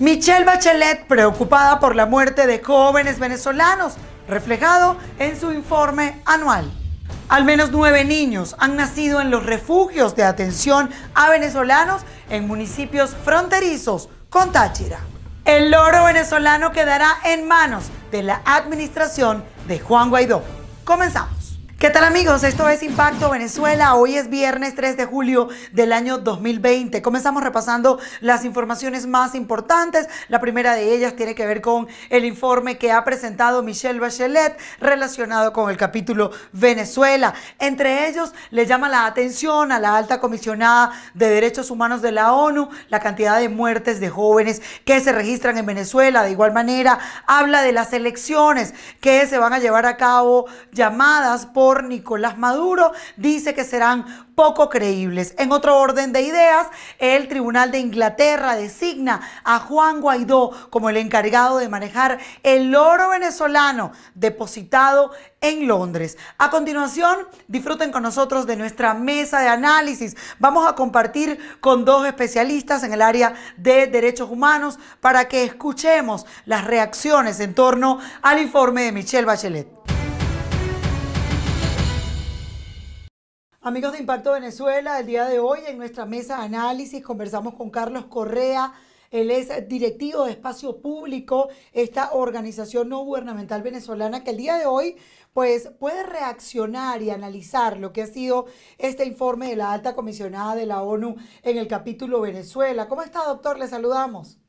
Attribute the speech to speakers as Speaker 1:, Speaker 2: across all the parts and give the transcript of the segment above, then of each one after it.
Speaker 1: Michelle Bachelet preocupada por la muerte de jóvenes venezolanos, reflejado en su informe anual. Al menos 9 niños han nacido en los refugios de atención a venezolanos en municipios fronterizos con Táchira. El loro venezolano quedará en manos de la administración de Juan Guaidó. Comenzamos. ¿Qué tal, amigos? Esto es Impacto Venezuela. Hoy es viernes 3 de julio del año 2020. Comenzamos repasando las informaciones más importantes. La primera de ellas tiene que ver con el informe que ha presentado Michelle Bachelet relacionado con el capítulo Venezuela. Entre ellos, le llama la atención a la alta comisionada de Derechos Humanos de la ONU la cantidad de muertes de jóvenes que se registran en Venezuela. De igual manera, habla de las elecciones que se van a llevar a cabo llamadas por Nicolás Maduro, dice que serán poco creíbles. En otro orden de ideas, el Tribunal de Inglaterra designa a Juan Guaidó como el encargado de manejar el oro venezolano depositado en Londres. A continuación, disfruten con nosotros de nuestra mesa de análisis. Vamos a compartir con 2 especialistas en el área de derechos humanos para que escuchemos las reacciones en torno al informe de Michelle Bachelet. Amigos de Impacto Venezuela, el día de hoy en nuestra mesa de análisis conversamos con Carlos Correa. Él es directivo de Espacio Público, esta organización no gubernamental venezolana que el día de hoy pues puede reaccionar y analizar lo que ha sido este informe de la alta comisionada de la ONU en el capítulo Venezuela. ¿Cómo está, doctor? Le saludamos.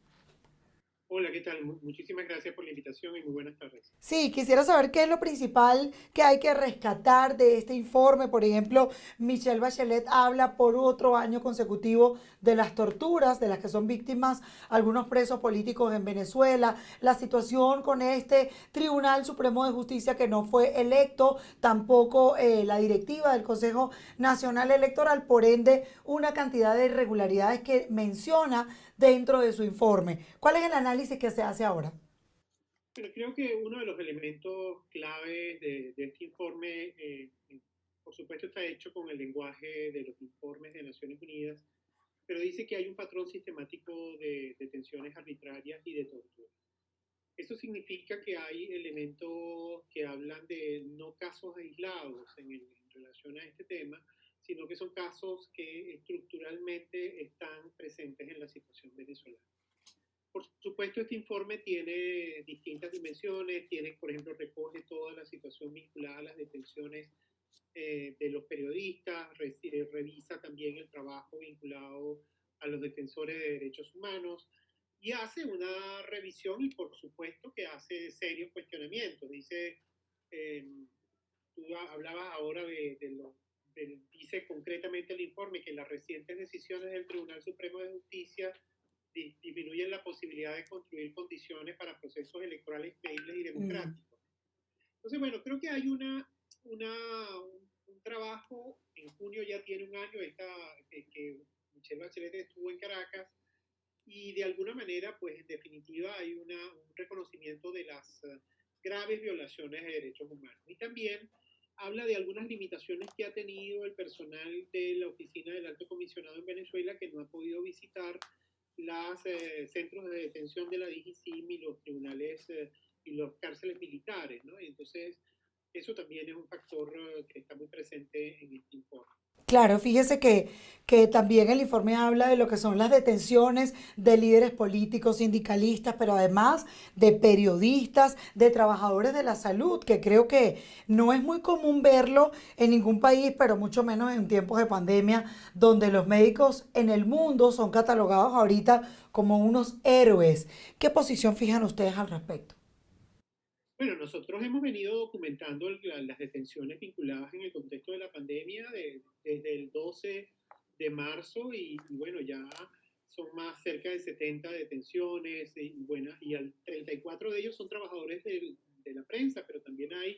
Speaker 2: Hola, ¿qué tal? Muchísimas gracias por la invitación y muy buenas tardes.
Speaker 1: Sí, quisiera saber qué es lo principal que hay que rescatar de este informe. Por ejemplo, Michelle Bachelet habla por otro año consecutivo de las torturas de las que son víctimas algunos presos políticos en Venezuela, la situación con este Tribunal Supremo de Justicia que no fue electo, tampoco la directiva del Consejo Nacional Electoral, por ende, una cantidad de irregularidades que menciona dentro de su informe. ¿Cuál es el análisis que se hace ahora?
Speaker 2: Bueno, creo que uno de los elementos claves de este informe, por supuesto, está hecho con el lenguaje de los informes de Naciones Unidas, pero dice que hay un patrón sistemático de detenciones arbitrarias y de tortura. Eso significa que hay elementos que hablan de no casos aislados en relación a este tema, sino que son casos que estructuralmente están presentes en la situación venezolana. Por supuesto, este informe tiene distintas dimensiones, tiene, por ejemplo, recoge toda la situación vinculada a las detenciones de los periodistas, revisa también el trabajo vinculado a los defensores de derechos humanos y hace una revisión y, por supuesto, que hace serios cuestionamientos. Dice, eh, tú hablabas ahora dice concretamente el informe que las recientes decisiones del Tribunal Supremo de Justicia disminuyen la posibilidad de construir condiciones para procesos electorales creíbles y democráticos. Entonces, bueno, creo que hay un trabajo, en junio ya tiene un año que Michelle Bachelet estuvo en Caracas y de alguna manera, pues en definitiva hay un reconocimiento de las graves violaciones de derechos humanos. Y también habla de algunas limitaciones que ha tenido el personal de la Oficina del Alto Comisionado en Venezuela que no ha podido visitar los centros de detención de la DGCIM y los tribunales y los cárceles militares, ¿no? Y entonces, eso también es un factor que está muy presente en este informe.
Speaker 1: Claro, fíjese que también el informe habla de lo que son las detenciones de líderes políticos, sindicalistas, pero además de periodistas, de trabajadores de la salud, que creo que no es muy común verlo en ningún país, pero mucho menos en tiempos de pandemia, donde los médicos en el mundo son catalogados ahorita como unos héroes. ¿Qué posición fijan ustedes al respecto?
Speaker 2: Bueno, nosotros hemos venido documentando las detenciones vinculadas en el contexto de la pandemia desde el 12 de marzo y bueno, ya son más cerca de 70 detenciones bueno, y 34 de ellos son trabajadores de la prensa, pero también hay,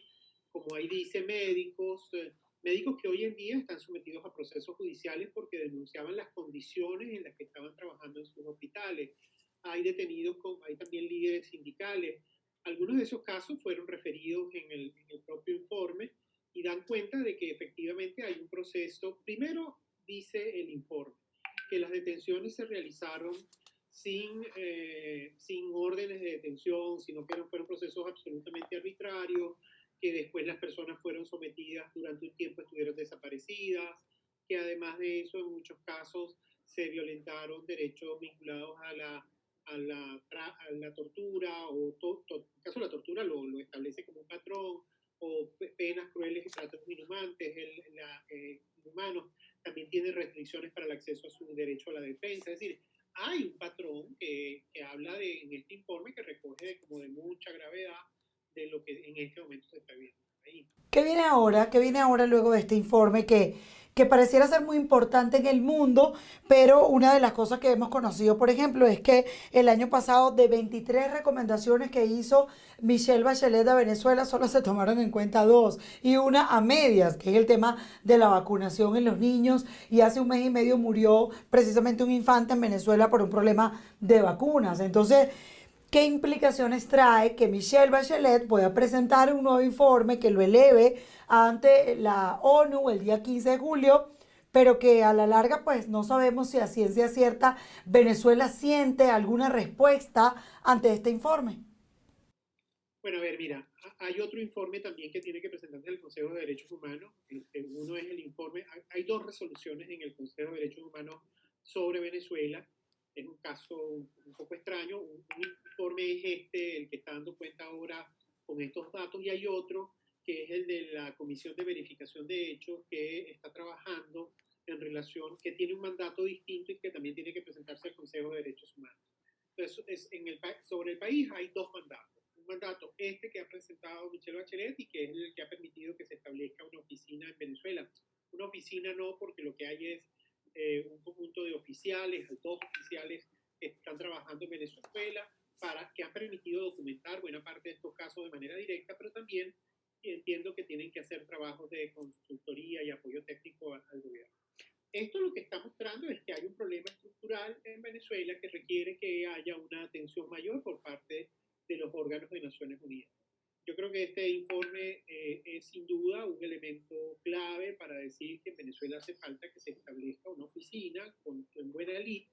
Speaker 2: como ahí dice, médicos que hoy en día están sometidos a procesos judiciales porque denunciaban las condiciones en las que estaban trabajando en sus hospitales. Hay detenidos, hay también líderes sindicales. Algunos de esos casos fueron referidos en el propio informe y dan cuenta de que efectivamente hay un proceso. Primero, dice el informe, que las detenciones se realizaron sin órdenes de detención, sino que fueron procesos absolutamente arbitrarios, que después las personas fueron sometidas durante un tiempo, estuvieron desaparecidas, que además de eso en muchos casos se violentaron derechos vinculados a la tortura, o en el caso de la tortura lo establece como un patrón, o penas crueles y tratos inhumanos, también tiene restricciones para el acceso a su derecho a la defensa. Es decir, hay un patrón que habla en este informe, que recoge como de mucha gravedad de lo que en este momento se está viendo ahí.
Speaker 1: ¿Qué viene ahora? ¿Qué viene ahora luego de este informe que pareciera ser muy importante en el mundo? Pero una de las cosas que hemos conocido, por ejemplo, es que el año pasado, de 23 recomendaciones que hizo Michelle Bachelet a Venezuela, solo se tomaron en cuenta 2 y una a medias, que es el tema de la vacunación en los niños. Y hace un mes y medio murió precisamente un infante en Venezuela por un problema de vacunas. Entonces, ¿qué implicaciones trae que Michelle Bachelet pueda presentar un nuevo informe que lo eleve ante la ONU el día 15 de julio, pero que a la larga pues no sabemos si a ciencia cierta Venezuela siente alguna respuesta ante este informe?
Speaker 2: Bueno, a ver, mira, hay otro informe también que tiene que presentarse el Consejo de Derechos Humanos. Uno es el informe, hay 2 resoluciones en el Consejo de Derechos Humanos sobre Venezuela. Es un caso un poco extraño. Un informe es el que está dando cuenta ahora con estos datos, y hay otro que es el de la Comisión de Verificación de Hechos, que está trabajando en relación, que tiene un mandato distinto y que también tiene que presentarse al Consejo de Derechos Humanos. Entonces, sobre el país hay 2 mandatos. Un mandato que ha presentado Michelle Bachelet y que es el que ha permitido que se establezca una oficina en Venezuela. Una oficina no, porque lo que hay es un conjunto de oficiales, 2 oficiales que están trabajando en Venezuela, que han permitido documentar buena parte de estos casos de manera directa, pero también entiendo que tienen que hacer trabajos de consultoría y apoyo técnico al gobierno. Esto lo que está mostrando es que hay un problema estructural en Venezuela que requiere que haya una atención mayor por parte de los órganos de Naciones Unidas. Yo creo que este informe es sin duda un elemento clave para decir que en Venezuela hace falta que se establezca una oficina con buena elite,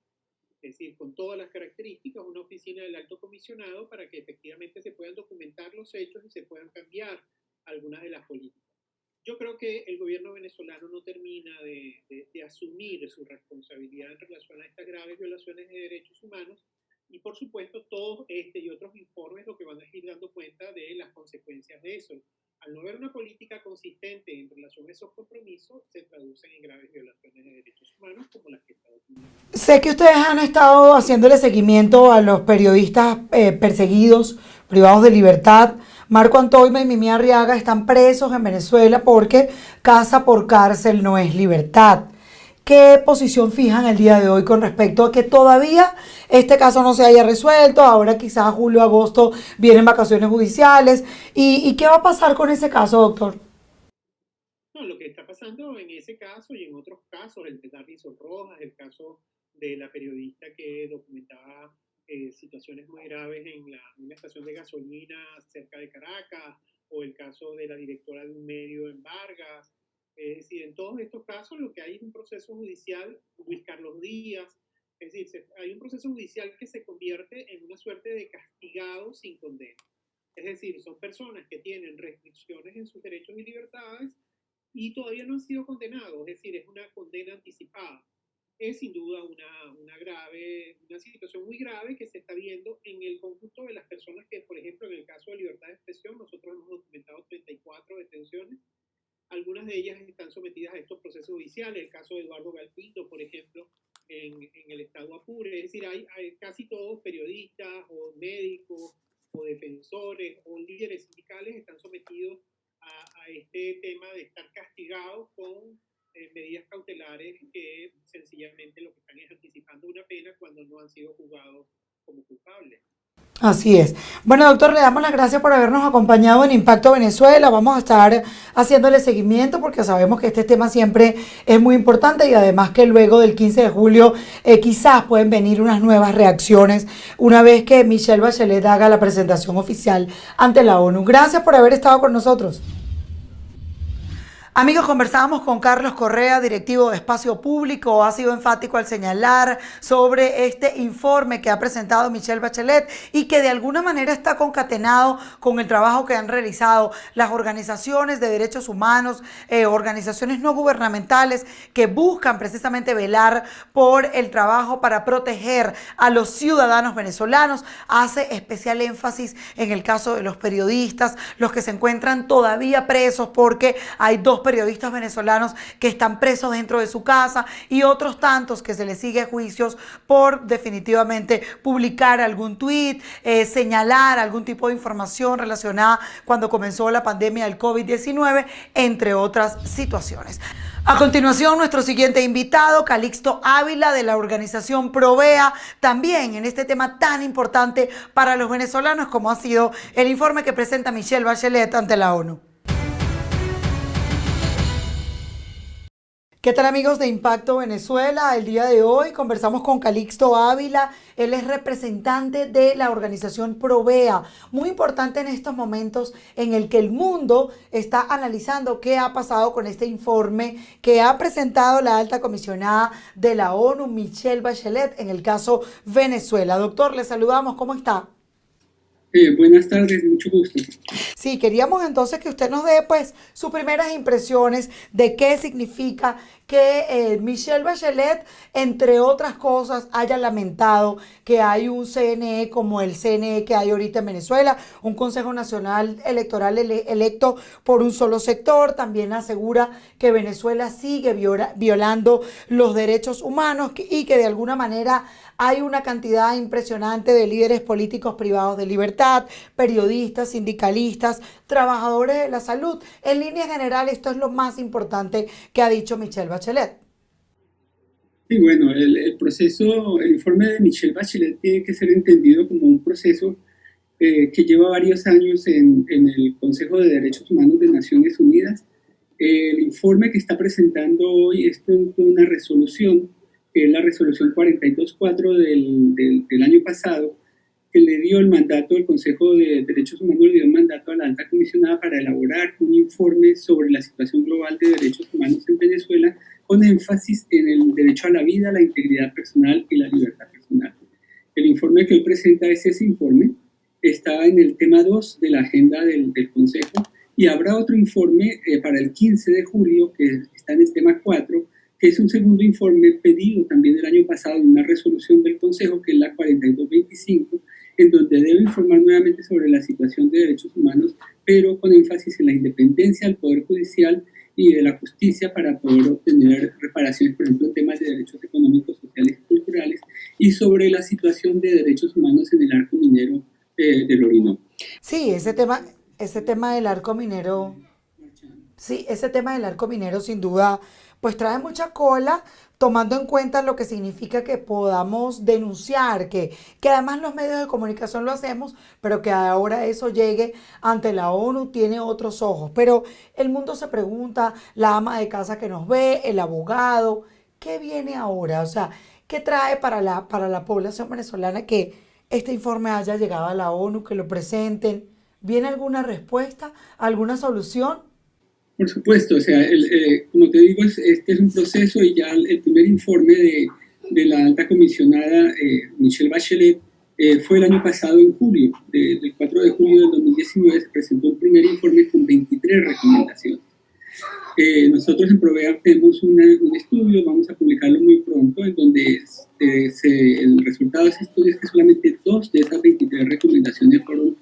Speaker 2: es decir, con todas las características, una oficina del alto comisionado, para que efectivamente se puedan documentar los hechos y se puedan cambiar algunas de las políticas. Yo creo que el gobierno venezolano no termina de asumir su responsabilidad en relación a estas graves violaciones de derechos humanos, y por supuesto todos y otros informes lo que van a ir dando cuenta de las consecuencias de eso. Al no haber una política consistente en relación a esos compromisos, se traducen en graves violaciones de derechos humanos como las que está documentando.
Speaker 1: Sé que ustedes han estado haciéndole seguimiento a los periodistas perseguidos, privados de libertad. Marco Antoima y Mimí Arriaga están presos en Venezuela porque casa por cárcel no es libertad. ¿Qué posición fijan el día de hoy con respecto a que todavía este caso no se haya resuelto? Ahora quizás julio, agosto vienen vacaciones judiciales. ¿Y qué va a pasar con ese caso, doctor?
Speaker 2: No, lo que está pasando en ese caso y en otros casos, el de Darlison Rojas, el caso de la periodista que documentaba situaciones muy graves en una estación de gasolina cerca de Caracas, o el caso de la directora de un medio en Vargas. Es decir, en todos estos casos lo que hay es un proceso judicial, Luis Carlos Díaz, es decir, hay un proceso judicial que se convierte en una suerte de castigado sin condena. Es decir, son personas que tienen restricciones en sus derechos y libertades y todavía no han sido condenados, es decir, es una condena anticipada. Es sin duda una situación muy grave que se está viendo en el conjunto de las personas que, por ejemplo, en el caso de libertad de expresión, nosotros hemos documentado 34 detenciones. Algunas de ellas están sometidas a estos procesos judiciales. El caso de Eduardo Galpindo, por ejemplo, en el estado Apure. Es decir, hay casi todos periodistas o médicos o defensores o líderes sindicales están sometidos a este tema de estar castigados con medidas cautelares que sencillamente lo que están es anticipando una pena cuando no han sido juzgados como culpables.
Speaker 1: Así es. Bueno, doctor, le damos las gracias por habernos acompañado en Impacto Venezuela. Vamos a estar haciéndole seguimiento porque sabemos que este tema siempre es muy importante, y además que luego del 15 de julio quizás pueden venir unas nuevas reacciones una vez que Michelle Bachelet haga la presentación oficial ante la ONU. Gracias por haber estado con nosotros. Amigos, conversábamos con Carlos Correa, directivo de Espacio Público. Ha sido enfático al señalar sobre este informe que ha presentado Michelle Bachelet y que de alguna manera está concatenado con el trabajo que han realizado las organizaciones de derechos humanos, organizaciones no gubernamentales que buscan precisamente velar por el trabajo para proteger a los ciudadanos venezolanos. Hace especial énfasis en el caso de los periodistas, los que se encuentran todavía presos porque hay dos periodistas venezolanos que están presos dentro de su casa y otros tantos que se les sigue juicios por definitivamente publicar algún tuit, señalar algún tipo de información relacionada cuando comenzó la pandemia del COVID-19, entre otras situaciones. A continuación, nuestro siguiente invitado, Calixto Ávila, de la organización Provea, también en este tema tan importante para los venezolanos como ha sido el informe que presenta Michelle Bachelet ante la ONU. ¿Qué tal, amigos de Impacto Venezuela? El día de hoy conversamos con Calixto Ávila. Él es representante de la organización Provea, muy importante en estos momentos en el que el mundo está analizando qué ha pasado con este informe que ha presentado la alta comisionada de la ONU, Michelle Bachelet, en el caso Venezuela. Doctor, le saludamos. ¿Cómo está?
Speaker 3: Buenas tardes, mucho gusto.
Speaker 1: Sí, queríamos entonces que usted nos dé pues sus primeras impresiones de qué significa que Michelle Bachelet, entre otras cosas, haya lamentado que hay un CNE como el CNE que hay ahorita en Venezuela, un Consejo Nacional Electoral electo por un solo sector. También asegura que Venezuela sigue violando los derechos humanos y que de alguna manera hay una cantidad impresionante de líderes políticos privados de libertad, periodistas, sindicalistas, trabajadores de la salud. En línea general, esto es lo más importante que ha dicho Michelle Bachelet.
Speaker 3: Sí, bueno, el informe de Michelle Bachelet tiene que ser entendido como un proceso que lleva varios años en el Consejo de Derechos Humanos de Naciones Unidas. El informe que está presentando hoy es producto de una resolución, que es la resolución 42.4 del año pasado, que le dio el mandato, el Consejo de Derechos Humanos le dio el mandato a la alta comisionada para elaborar un informe sobre la situación global de derechos humanos en Venezuela, con énfasis en el derecho a la vida, la integridad personal y la libertad personal. El informe que hoy presenta es ese informe, está en el tema 2 de la agenda del Consejo, y habrá otro informe para el 15 de julio, que está en el tema 4, que es un segundo informe pedido también el año pasado en una resolución del Consejo, que es la 4225, en donde debe informar nuevamente sobre la situación de derechos humanos, pero con énfasis en la independencia del Poder Judicial y de la justicia para poder obtener reparaciones, por ejemplo, en temas de derechos económicos, sociales y culturales, y sobre la situación de derechos humanos en el arco minero del Orinoco.
Speaker 1: Sí, ese tema del arco minero, sin duda, pues trae mucha cola, tomando en cuenta lo que significa que podamos denunciar, que además los medios de comunicación lo hacemos, pero que ahora eso llegue ante la ONU tiene otros ojos. Pero el mundo se pregunta, la ama de casa que nos ve, el abogado, ¿qué viene ahora? O sea, ¿qué trae para la población venezolana que este informe haya llegado a la ONU, que lo presenten? ¿Viene alguna respuesta, alguna solución?
Speaker 3: Por supuesto, o sea, como te digo, este es un proceso y ya el primer informe de la alta comisionada Michelle Bachelet fue el año pasado en julio, del 4 de julio del 2019 se presentó un primer informe con 23 recomendaciones. Nosotros en Provea tenemos un estudio, vamos a publicarlo muy pronto, en donde el resultado de ese estudio es que solamente 2 de esas 23 recomendaciones fueron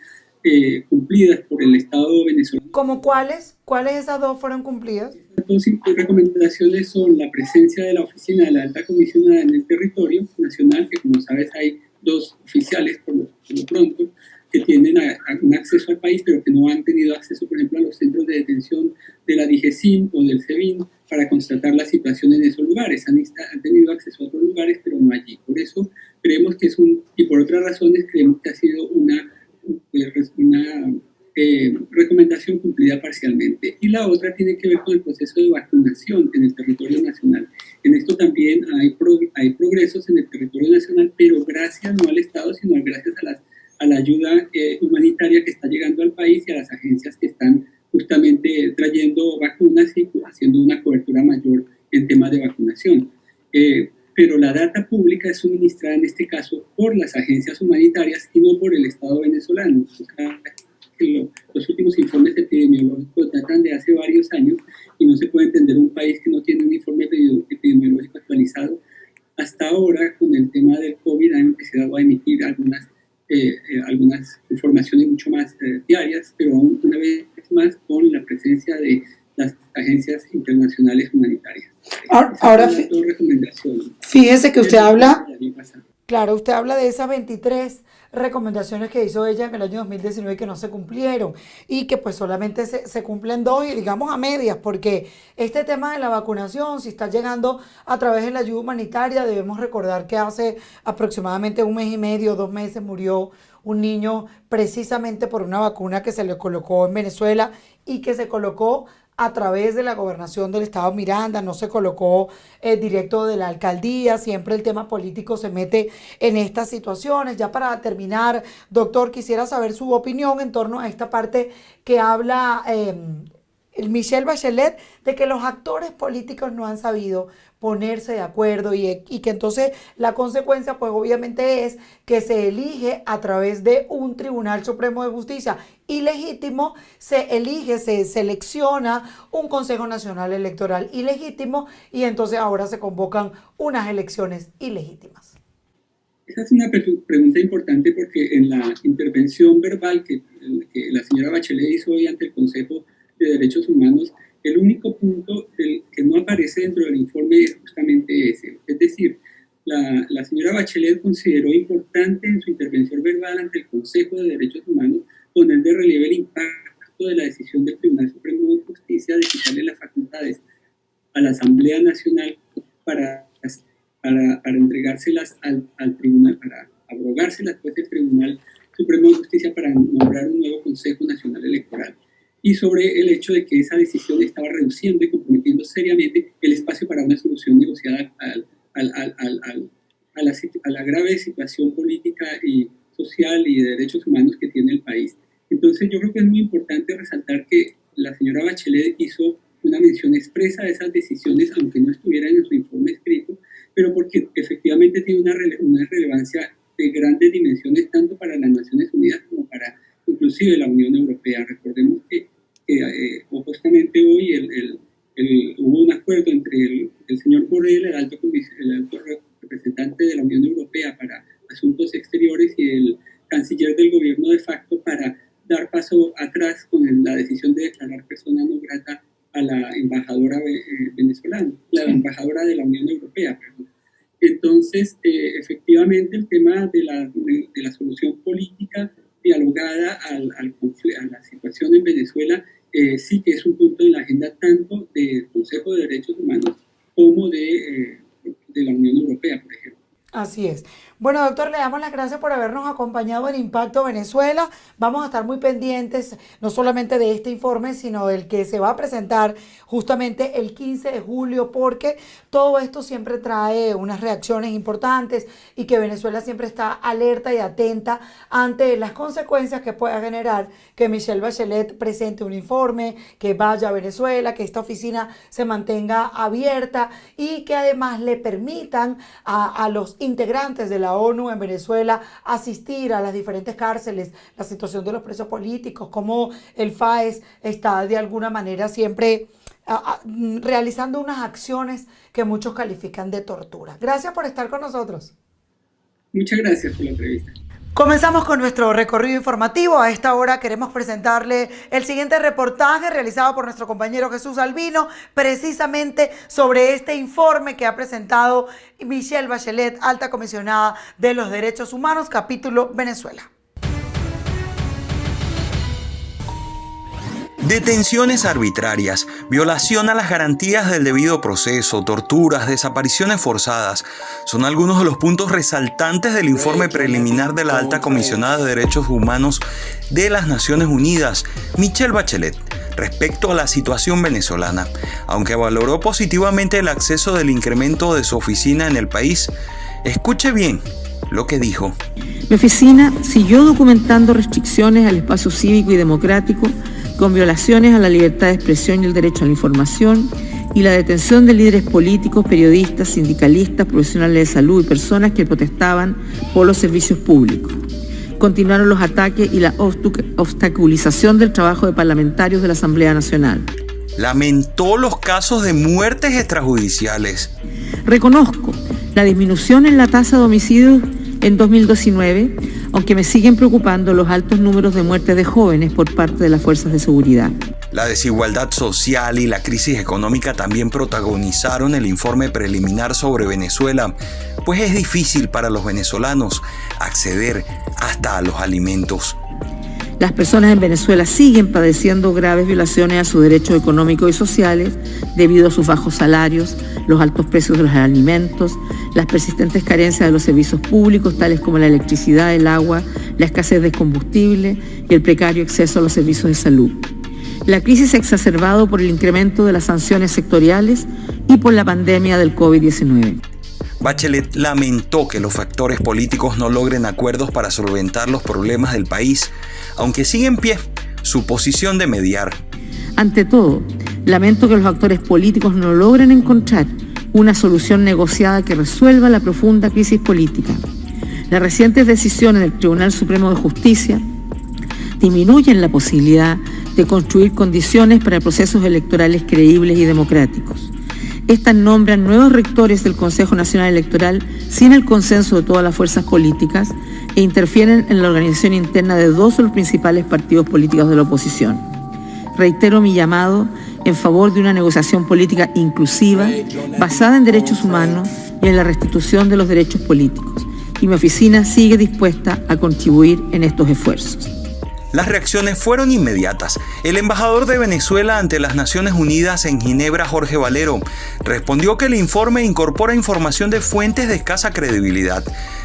Speaker 3: cumplidas por el Estado venezolano.
Speaker 1: ¿Cómo cuáles? ¿Cuáles de esas 2 fueron cumplidas?
Speaker 3: Las 2 recomendaciones son la presencia de la oficina de la alta comisionada en el territorio nacional, que como sabes hay 2 oficiales por lo pronto, que tienen un acceso al país, pero que no han tenido acceso, por ejemplo, a los centros de detención de la DIGESIN o del SEBIN para constatar la situación en esos lugares. Han tenido acceso a otros lugares, pero no allí. Por eso creemos que y por otras razones creemos que ha sido una recomendación cumplida parcialmente. Y la otra tiene que ver con el proceso de vacunación en el territorio nacional. En esto también hay progresos en el territorio nacional, pero gracias no al Estado, sino gracias a la ayuda humanitaria que está llegando al país y a las agencias que están justamente trayendo vacunas y haciendo una cobertura mayor en temas de vacunación. Pero la data pública es suministrada en este caso por las agencias humanitarias y no por el Estado venezolano. O sea, los últimos informes epidemiológicos datan de hace varios años y no se puede entender un país que no tiene un informe epidemiológico actualizado. Hasta ahora, con el tema del COVID, han empezado a emitir algunas informaciones mucho más diarias, pero aún una vez más con la presencia de las agencias internacionales humanitarias.
Speaker 1: Ahora, fíjese que usted habla, claro, usted habla de esas 23 recomendaciones que hizo ella en el año 2019 que no se cumplieron y que pues solamente se cumplen 2 y digamos a medias, porque este tema de la vacunación, si está llegando a través de la ayuda humanitaria, debemos recordar que hace aproximadamente 1 mes y medio, 2 meses murió un niño precisamente por una vacuna que se le colocó en Venezuela y que se colocó a través de la gobernación del estado Miranda, no se colocó directo de la alcaldía. Siempre el tema político se mete en estas situaciones. Ya para terminar, doctor, quisiera saber su opinión en torno a esta parte que habla Michelle Bachelet, de que los actores políticos no han sabido ponerse de acuerdo y que entonces la consecuencia pues obviamente es que se elige a través de un Tribunal Supremo de Justicia ilegítimo, se selecciona un Consejo Nacional Electoral ilegítimo y entonces ahora se convocan unas elecciones ilegítimas.
Speaker 3: Esa es una pregunta importante porque en la intervención verbal que la señora Bachelet hizo hoy ante el Consejo de Derechos Humanos, el único punto que no aparece dentro del informe es justamente ese. Es decir, la señora Bachelet consideró importante en su intervención verbal ante el Consejo de Derechos Humanos poner de relieve el impacto de la decisión del Tribunal Supremo de Justicia de quitarle las facultades a la Asamblea Nacional para entregárselas al tribunal, para abrogárselas pues el Tribunal Supremo de Justicia para nombrar un nuevo Consejo Nacional Electoral. Y sobre el hecho de que esa decisión estaba reduciendo y comprometiendo seriamente el espacio para una solución negociada a la grave situación política y social y de derechos humanos que tiene el país. Entonces yo creo que es muy importante resaltar que la señora Bachelet hizo una mención expresa de esas decisiones, aunque no estuvieran en su informe escrito, pero porque efectivamente tiene una relevancia de grandes dimensiones tanto para las Naciones Unidas como para inclusive la Unión Europea. Recordemos que justamente hoy hubo un acuerdo entre el señor Borrell, el alto representante de la Unión Europea para Asuntos Exteriores, y el canciller del gobierno de facto para dar paso atrás con la decisión de declarar persona no grata a la embajadora venezolana, la embajadora de la Unión Europea, perdón. Entonces, efectivamente, el tema de la solución política dialogada a la situación en Venezuela sí que es un punto en la agenda tanto del Consejo de Derechos Humanos como de la Unión Europea, por ejemplo.
Speaker 1: Así es. Bueno, doctor, le damos las gracias por habernos acompañado en Impacto Venezuela. Vamos a estar muy pendientes, no solamente de este informe, sino del que se va a presentar justamente el 15 de julio, porque todo esto siempre trae unas reacciones importantes y que Venezuela siempre está alerta y atenta ante las consecuencias que pueda generar que Michelle Bachelet presente un informe, que vaya a Venezuela, que esta oficina se mantenga abierta y que además le permitan a los integrantes de la ONU en Venezuela asistir a las diferentes cárceles, la situación de los presos políticos, cómo el FAES está de alguna manera siempre realizando unas acciones que muchos califican de tortura. Gracias por estar con nosotros.
Speaker 3: Muchas gracias por la entrevista.
Speaker 1: Comenzamos con nuestro recorrido informativo. A esta hora queremos presentarle el siguiente reportaje realizado por nuestro compañero Jesús Albino, precisamente sobre este informe que ha presentado Michelle Bachelet, alta comisionada de los derechos humanos, capítulo Venezuela.
Speaker 4: Detenciones arbitrarias, violación a las garantías del debido proceso, torturas, desapariciones forzadas son algunos de los puntos resaltantes del informe preliminar de la alta comisionada de derechos humanos de las Naciones Unidas, Michelle Bachelet, respecto a la situación venezolana. Aunque valoró positivamente el acceso del incremento de su oficina en el país, escuche bien lo que dijo.
Speaker 5: Mi oficina siguió documentando restricciones al espacio cívico y democrático con violaciones a la libertad de expresión y el derecho a la información, y la detención de líderes políticos, periodistas, sindicalistas, profesionales de salud y personas que protestaban por los servicios públicos. Continuaron los ataques y la obstaculización del trabajo de parlamentarios de la Asamblea Nacional.
Speaker 4: Lamentó los casos de muertes extrajudiciales.
Speaker 5: Reconozco la disminución en la tasa de homicidios en 2019, aunque me siguen preocupando los altos números de muertes de jóvenes por parte de las fuerzas de seguridad.
Speaker 4: La desigualdad social y la crisis económica también protagonizaron el informe preliminar sobre Venezuela, pues es difícil para los venezolanos acceder hasta a los alimentos.
Speaker 5: Las personas en Venezuela siguen padeciendo graves violaciones a sus derechos económicos y sociales debido a sus bajos salarios, los altos precios de los alimentos, las persistentes carencias de los servicios públicos, tales como la electricidad, el agua, la escasez de combustible y el precario acceso a los servicios de salud. La crisis se ha exacerbado por el incremento de las sanciones sectoriales y por la pandemia del COVID-19.
Speaker 4: Bachelet lamentó que los factores políticos no logren acuerdos para solventar los problemas del país, aunque sigue en pie su posición de mediar.
Speaker 5: Ante todo, lamento que los actores políticos no logren encontrar una solución negociada que resuelva la profunda crisis política. Las recientes decisiones del Tribunal Supremo de Justicia disminuyen la posibilidad de construir condiciones para procesos electorales creíbles y democráticos. Estas nombran nuevos rectores del Consejo Nacional Electoral sin el consenso de todas las fuerzas políticas e interfieren en la organización interna de dos de los principales partidos políticos de la oposición. Reitero mi llamado en favor de una negociación política inclusiva, basada en derechos humanos y en la restitución de los derechos políticos, y mi oficina sigue dispuesta a contribuir en estos esfuerzos.
Speaker 4: Las reacciones fueron inmediatas. El embajador de Venezuela ante las Naciones Unidas en Ginebra, Jorge Valero, respondió que el informe incorpora información de fuentes de escasa credibilidad,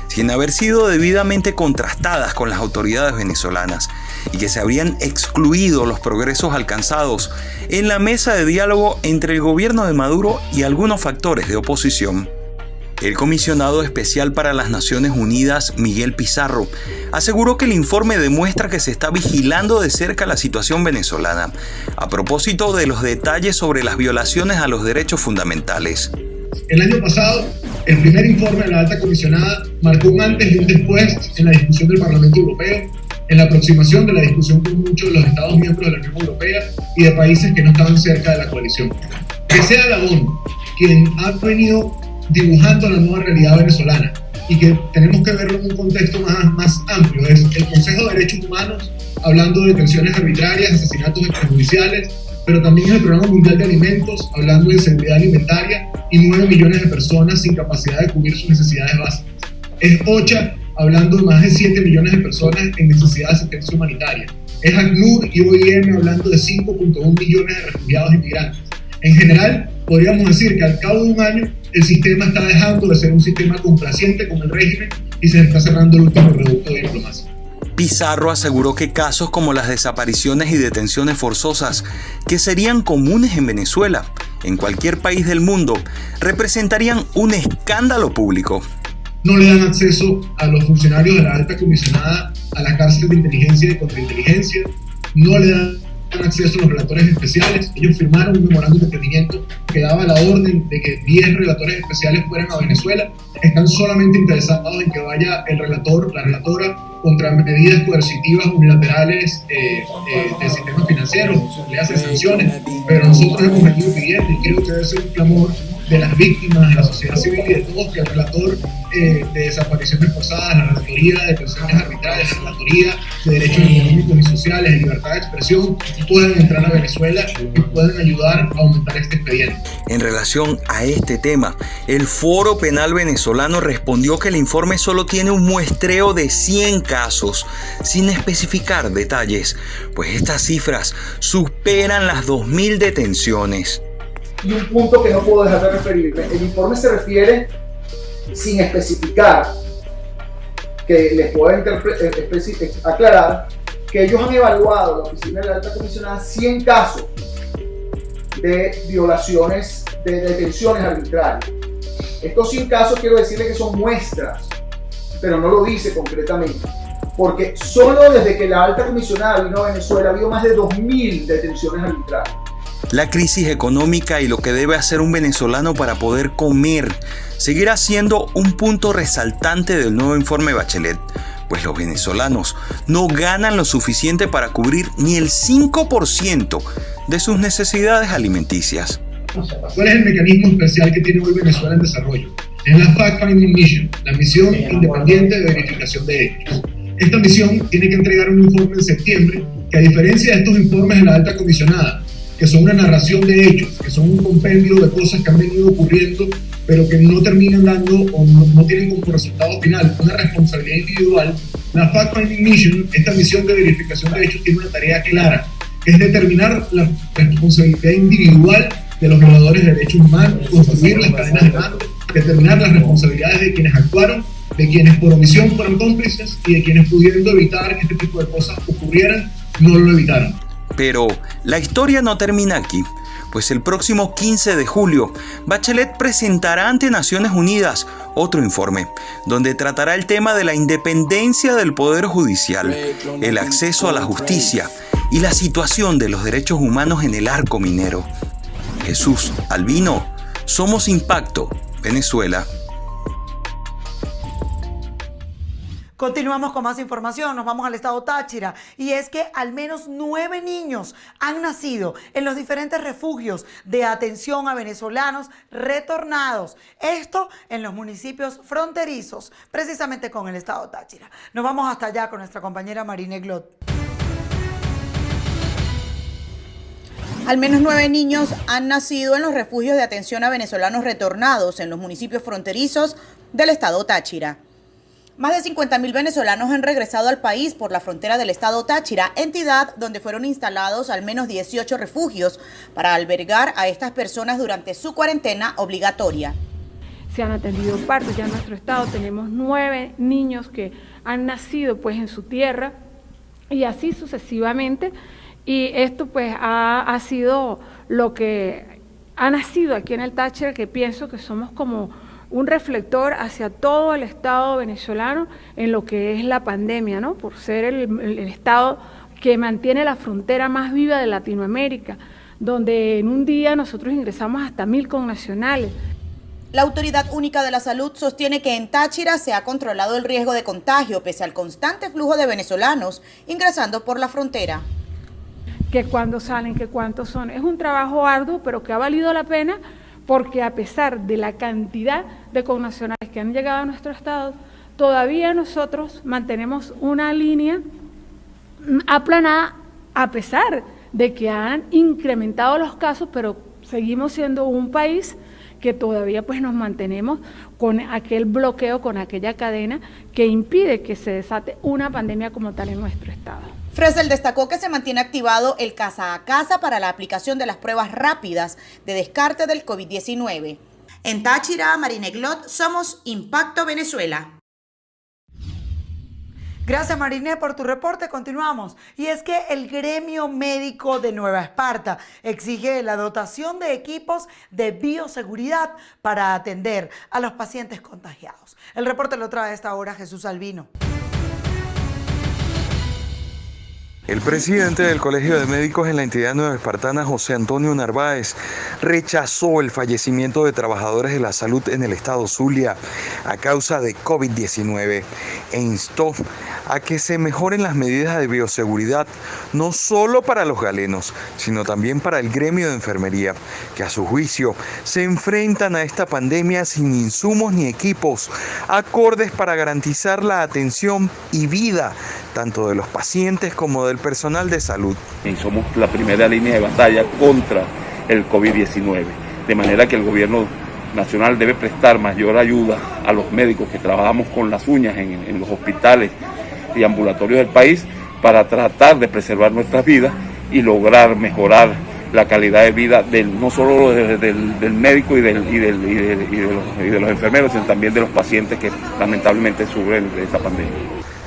Speaker 4: sin haber sido debidamente contrastadas con las autoridades venezolanas, y que se habrían excluido los progresos alcanzados en la mesa de diálogo entre el gobierno de Maduro y algunos factores de oposición. El comisionado especial para las Naciones Unidas, Miguel Pizarro, aseguró que el informe demuestra que se está vigilando de cerca la situación venezolana, a propósito de los detalles sobre las violaciones a los derechos fundamentales.
Speaker 6: El año pasado, el primer informe de la alta comisionada marcó un antes y un después en la discusión del Parlamento Europeo, en la aproximación de la discusión con muchos de los Estados miembros de la Unión Europea y de países que no estaban cerca de la coalición. Que sea la ONU quien ha venido dibujando la nueva realidad venezolana y que tenemos que verlo en un contexto más amplio. Es el Consejo de Derechos Humanos hablando de detenciones arbitrarias, asesinatos extrajudiciales, pero también es el Programa Mundial de Alimentos hablando de seguridad alimentaria y 9 millones de personas sin capacidad de cubrir sus necesidades básicas. Es OCHA hablando de más de 7 millones de personas en necesidad de asistencia humanitaria. Es ACNUR y OIM hablando de 5.1 millones de refugiados y migrantes. En general, podríamos decir que al cabo de un año el sistema está dejando de ser un sistema complaciente con el régimen y se está cerrando el último reducto de diplomacia.
Speaker 4: Pizarro aseguró que casos como las desapariciones y detenciones forzosas, que serían comunes en Venezuela, en cualquier país del mundo, representarían un escándalo público.
Speaker 6: No le dan acceso a los funcionarios de la alta comisionada a la cárcel de inteligencia y contrainteligencia, no le dan acceso a los relatores especiales. Ellos firmaron un memorándum de entendimiento que daba la orden de que 10 relatores especiales fueran a Venezuela. Están solamente interesados en que vaya el relator, la relatora, contra medidas coercitivas unilaterales del sistema financiero, le hace sanciones, pero nosotros hemos venido pidiendo, y creo que debe ser un clamor de las víctimas, de la sociedad civil y de todos, que el relator de desapariciones forzadas, la relatoría de detenciones arbitrarias, la relatoría de derechos económicos y sociales, de libertad de expresión, puedan entrar a Venezuela y puedan ayudar a aumentar este expediente.
Speaker 4: En relación a este tema, el Foro Penal Venezolano respondió que el informe solo tiene un muestreo de 100 casos, sin especificar detalles, pues estas cifras superan las 2.000 detenciones.
Speaker 7: Y un punto que no puedo dejar de referirme, el informe se refiere, sin especificar, que les puedo aclarar, que ellos han evaluado, la oficina de la alta comisionada, 100 casos de violaciones, de detenciones arbitrarias. Estos 100 casos quiero decirles que son muestras, pero no lo dice concretamente. porque solo desde que la alta comisionada vino a Venezuela ha habido más de 2.000 detenciones arbitrarias.
Speaker 4: La crisis económica y lo que debe hacer un venezolano para poder comer seguirá siendo un punto resaltante del nuevo informe Bachelet, pues los venezolanos no ganan lo suficiente para cubrir ni el 5% de sus necesidades alimenticias.
Speaker 6: ¿Cuál es el mecanismo especial que tiene hoy Venezuela en desarrollo? Es la Fact-Finding Mission, la misión independiente de verificación de hechos. Esta misión tiene que entregar un informe en septiembre que, a diferencia de estos informes de la alta comisionada, que son una narración de hechos, que son un compendio de cosas que han venido ocurriendo, pero que no terminan dando o no tienen como resultado final una responsabilidad individual, la Fact-Finding Mission, esta misión de verificación de hechos, tiene una tarea clara, que es determinar la responsabilidad individual de los violadores de derechos humanos, construir las cadenas de mando, determinar las responsabilidades de quienes actuaron, de quienes por omisión fueron cómplices y de quienes, pudiendo evitar que este tipo de cosas ocurrieran, no lo evitaron.
Speaker 4: Pero la historia no termina aquí, pues el próximo 15 de julio, Bachelet presentará ante Naciones Unidas otro informe, donde tratará el tema de la independencia del Poder Judicial, el acceso a la justicia y la situación de los derechos humanos en el arco minero. Jesús Albino, Somos Impacto, Venezuela.
Speaker 1: Continuamos con más información, nos vamos al estado Táchira, y es que al menos 9 niños han nacido en los diferentes refugios de atención a venezolanos retornados, esto en los municipios fronterizos, precisamente con el estado Táchira. Nos vamos hasta allá con nuestra compañera Marine Glot.
Speaker 8: Al menos 9 niños han nacido en los refugios de atención a venezolanos retornados en los municipios fronterizos del estado Táchira. Más de 50.000 venezolanos han regresado al país por la frontera del estado Táchira, entidad donde fueron instalados al menos 18 refugios para albergar a estas personas durante su cuarentena obligatoria.
Speaker 9: Se han atendido partos, ya en nuestro estado tenemos 9 niños que han nacido pues en su tierra y así sucesivamente, y esto pues ha sido lo que ha nacido aquí en el Táchira, que pienso que somos como un reflector hacia todo el estado venezolano en lo que es la pandemia, ¿no? Por ser el estado que mantiene la frontera más viva de Latinoamérica, donde en un día nosotros ingresamos hasta 1.000 connacionales.
Speaker 8: La Autoridad Única de la Salud sostiene que en Táchira se ha controlado el riesgo de contagio pese al constante flujo de venezolanos ingresando por la frontera.
Speaker 9: Que cuándo salen, que cuántos son. Es un trabajo arduo, pero que ha valido la pena, porque a pesar de la cantidad de connacionales que han llegado a nuestro estado, todavía nosotros mantenemos una línea aplanada, a pesar de que han incrementado los casos, pero seguimos siendo un país que todavía pues nos mantenemos con aquel bloqueo, con aquella cadena que impide que se desate una pandemia como tal en nuestro estado.
Speaker 8: Fresel destacó que se mantiene activado el casa a casa para la aplicación de las pruebas rápidas de descarte del COVID-19. En Táchira, Marine Glot, Somos Impacto Venezuela.
Speaker 1: Gracias Marine por tu reporte, continuamos. Y es que el gremio médico de Nueva Esparta exige la dotación de equipos de bioseguridad para atender a los pacientes contagiados. El reporte lo trae a esta hora Jesús Albino.
Speaker 4: El presidente del Colegio de Médicos en la entidad nueva espartana, José Antonio Narváez, rechazó el fallecimiento de trabajadores de la salud en el estado Zulia a causa de COVID-19 e instó a que se mejoren las medidas de bioseguridad, no solo para los galenos, sino también para el gremio de enfermería, que a su juicio se enfrentan a esta pandemia sin insumos ni equipos acordes para garantizar la atención y vida tanto de los pacientes como del personal de salud.
Speaker 10: Y somos la primera línea de batalla contra el COVID-19, de manera que el gobierno nacional debe prestar mayor ayuda a los médicos que trabajamos con las uñas en los hospitales y ambulatorios del país para tratar de preservar nuestras vidas y lograr mejorar la calidad de vida no solo del médico y de los enfermeros, sino también de los pacientes que lamentablemente sufren de esta pandemia.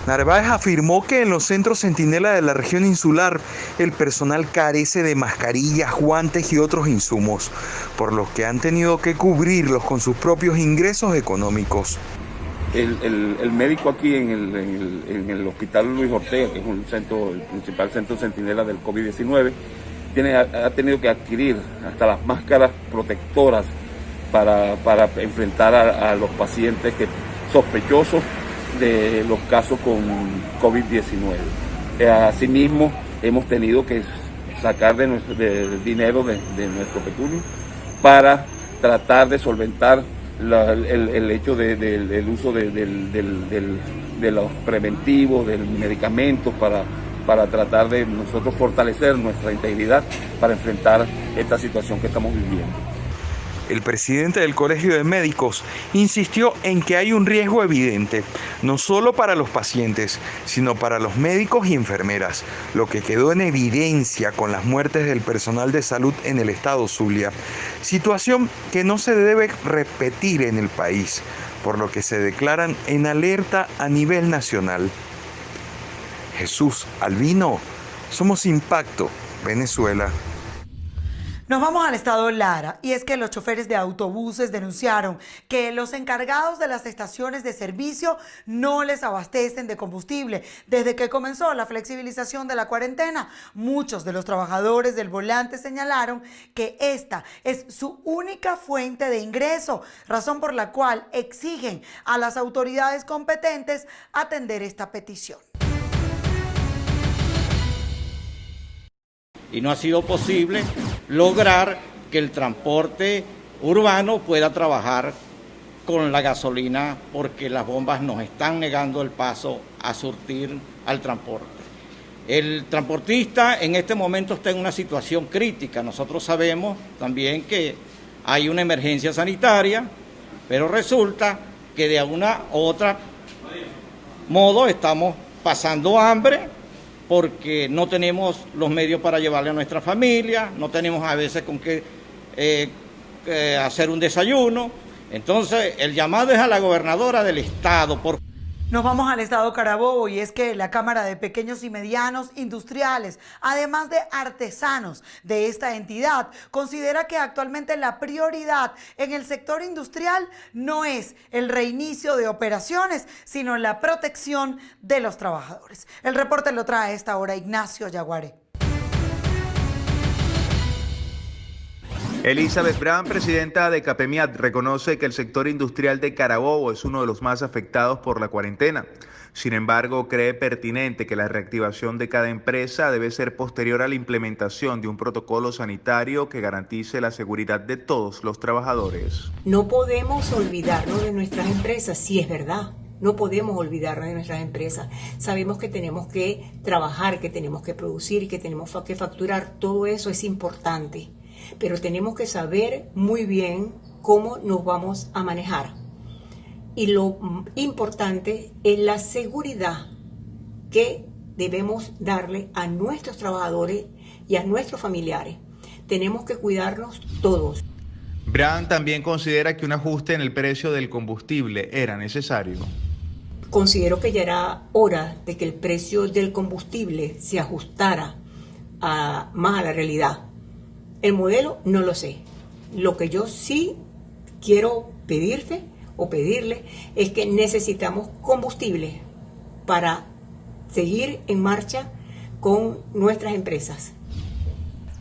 Speaker 4: Narváez afirmó que en los centros Centinela de la región insular el personal carece de mascarillas, guantes y otros insumos, por lo que han tenido que cubrirlos con sus propios ingresos económicos.
Speaker 10: el médico aquí en el Hospital Luis Ortega, que es el principal centro centinela del COVID-19, ha tenido que adquirir hasta las máscaras protectoras para enfrentar a los pacientes sospechosos de los casos con COVID-19. Asimismo, hemos tenido que sacar de dinero de nuestro peculio para tratar de solventar el hecho del uso de los preventivos, del medicamento, para tratar de nosotros fortalecer nuestra integridad para enfrentar esta situación que estamos viviendo.
Speaker 4: El presidente del Colegio de Médicos insistió en que hay un riesgo evidente, no solo para los pacientes, sino para los médicos y enfermeras, lo que quedó en evidencia con las muertes del personal de salud en el estado Zulia, situación que no se debe repetir en el país, por lo que se declaran en alerta a nivel nacional. Jesús Albino, somos Impacto, Venezuela.
Speaker 1: Nos vamos al estado Lara, y es que los choferes de autobuses denunciaron que los encargados de las estaciones de servicio no les abastecen de combustible. Desde que comenzó la flexibilización de la cuarentena, muchos de los trabajadores del volante señalaron que esta es su única fuente de ingreso, razón por la cual exigen a las autoridades competentes atender esta petición.
Speaker 11: Y no ha sido posible lograr que el transporte urbano pueda trabajar con la gasolina porque las bombas nos están negando el paso a surtir al transporte. El transportista en este momento está en una situación crítica. Nosotros sabemos también que hay una emergencia sanitaria, pero resulta que de una u otra modo estamos pasando hambre, porque no tenemos los medios para llevarle a nuestra familia, no tenemos a veces con qué hacer un desayuno. Entonces, el llamado es a la gobernadora del estado.
Speaker 1: Nos vamos al estado Carabobo, y es que la Cámara de Pequeños y Medianos Industriales, además de artesanos de esta entidad, considera que actualmente la prioridad en el sector industrial no es el reinicio de operaciones, sino la protección de los trabajadores. El reporte lo trae a esta hora Ignacio Yaguare.
Speaker 12: Elizabeth Brown, presidenta de CAPEMIAT, reconoce que el sector industrial de Carabobo es uno de los más afectados por la cuarentena. Sin embargo, cree pertinente que la reactivación de cada empresa debe ser posterior a la implementación de un protocolo sanitario que garantice la seguridad de todos los trabajadores.
Speaker 13: No podemos olvidarnos de nuestras empresas, sí es verdad. No podemos olvidarnos de nuestras empresas. Sabemos que tenemos que trabajar, que tenemos que producir y que tenemos que facturar. Todo eso es importante. Pero tenemos que saber muy bien cómo nos vamos a manejar. Y lo importante es la seguridad que debemos darle a nuestros trabajadores y a nuestros familiares. Tenemos que cuidarnos todos.
Speaker 12: Brown también considera que un ajuste en el precio del combustible era necesario.
Speaker 13: Considero que ya era hora de que el precio del combustible se ajustara más a la realidad. El modelo no lo sé. Lo que yo sí quiero pedirle es que necesitamos combustible para seguir en marcha con nuestras empresas.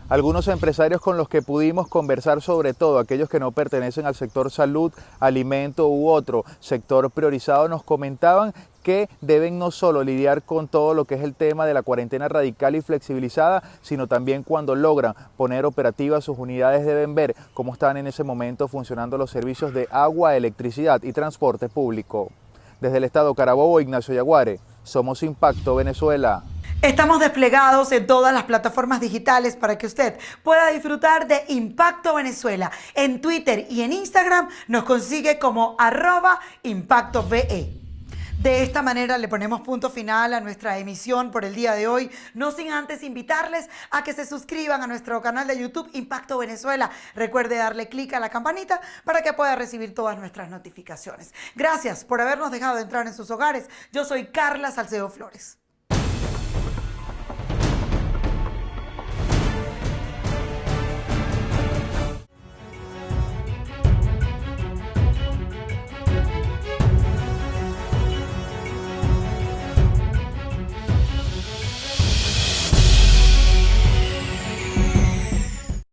Speaker 12: Algunos empresarios con los que pudimos conversar, sobre todo aquellos que no pertenecen al sector salud, alimento u otro sector priorizado, nos comentaban que deben no solo lidiar con todo lo que es el tema de la cuarentena radical y flexibilizada, sino también cuando logran poner operativas sus unidades deben ver cómo están en ese momento funcionando los servicios de agua, electricidad y transporte público. Desde el estado Carabobo, Ignacio Yaguare, somos Impacto Venezuela.
Speaker 1: Estamos desplegados en todas las plataformas digitales para que usted pueda disfrutar de Impacto Venezuela. En Twitter y en Instagram nos consigue como @ImpactoVE. De esta manera le ponemos punto final a nuestra emisión por el día de hoy, no sin antes invitarles a que se suscriban a nuestro canal de YouTube Impacto Venezuela. Recuerde darle clic a la campanita para que pueda recibir todas nuestras notificaciones. Gracias por habernos dejado entrar en sus hogares. Yo soy Carla Salcedo Flores.